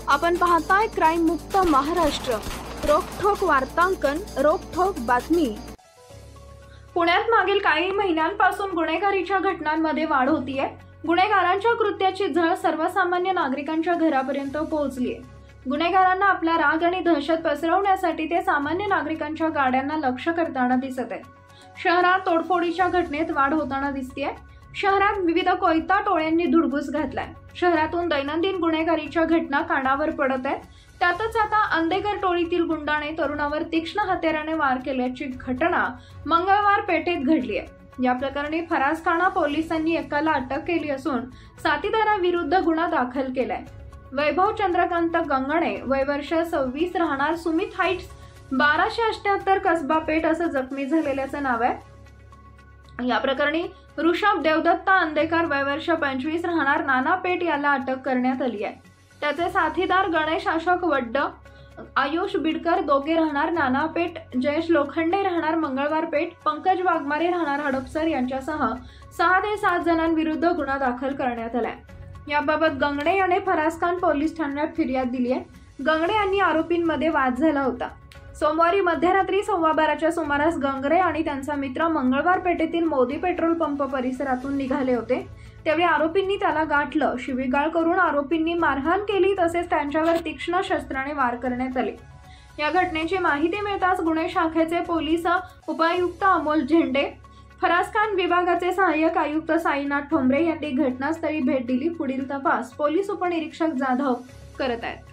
आपण पाहताय क्राईम मुक्त महाराष्ट्र, रोखठोक वार्तांकन, रोखठोक बातमी। पुण्यात मागील काही महिन्यांपासून गुन्हेगारीच्या घटनांमध्ये वाढ होतीये। गुन्हेगारांच्या कृत्याची झळ सर्वसामान्य नागरिकांच्या घरापर्यंत पोहोचली आहे। गुन्हेगारांना आपला राग आणि दहशत पसरवण्यासाठी ते सामान्य नागरिकांच्या गाड्यांना लक्ष्य करताना दिसत आहेत। शहरात तोडफोडीच्या घटनेत वाढ होताना दिसतेय। शहरात विविध कोयता टोळ्यांनी धुडगूस घातलाय। शहरातून दैनंदिन गुन्हेगारीच्या घटना कानावर पडत आहेत। त्यातच आता अंधेकर टोळीतील गुंडाने तरुणावर तीक्ष्ण हत्याराने वार केल्याची घटना मंगळवार पेठेत घडली आहे। या प्रकरणी फरासखाना पोलिसांनी एकाला अटक केली असून साथीदाराविरुद्ध गुन्हा दाखल केलाय। वैभव चंद्रकांत गंगणे, वय वर्ष 26, राहणार सुमित हाइट्स, 1278 कसबा पेठ असं जखमी झालेल्याचं नाव आहे। या प्रकरणी ऋषभ देवदत्ता अंधेकर, वय वर्ष 25, राहणार नाना पेठ याला अटक करण्यात आली आहे। त्याचे साथीदार गणेश अशोक वड्ड, आयुष बिडकर, दोघे राहणार नाना पेठ, जयेश लोखंडे राहणार मंगळवार पेठ, पंकज वाघमारे राहणार हडपसर यांच्यासह 6 ते 7 जणांविरुद्ध गुन्हा दाखल करण्यात आलाय। याबाबत गंगणे याने फरासखान पोलीस ठाण्यात फिर्याद दिली आहे। गंगणे यांनी आरोपींमध्ये वाद झाला होता। सोमवारी मध्यरात्री 12:15च्या सुमारास गंगणे आणि त्यांचा मित्र मंगळवार पेठेतील मोदी पेट्रोल पंप परिसरातून निघाले होते। त्यावेळी आरोपींनी त्याला गाठलं, शिवीगाळ करून आरोपींनी मारहाण केली, तसेच त्यांच्यावर तीक्ष्ण शस्त्राने वार करण्यात आले। या घटनेची माहिती मिळताच गुन्हे शाखेचे पोलीस उपायुक्त अमोल झेंडे, फरासखान विभागाचे सहाय्यक आयुक्त साईनाथ ठोंबरे यांनी घटनास्थळी भेट दिली। पुढील तपास पोलीस उपनिरीक्षक जाधव करत आहेत।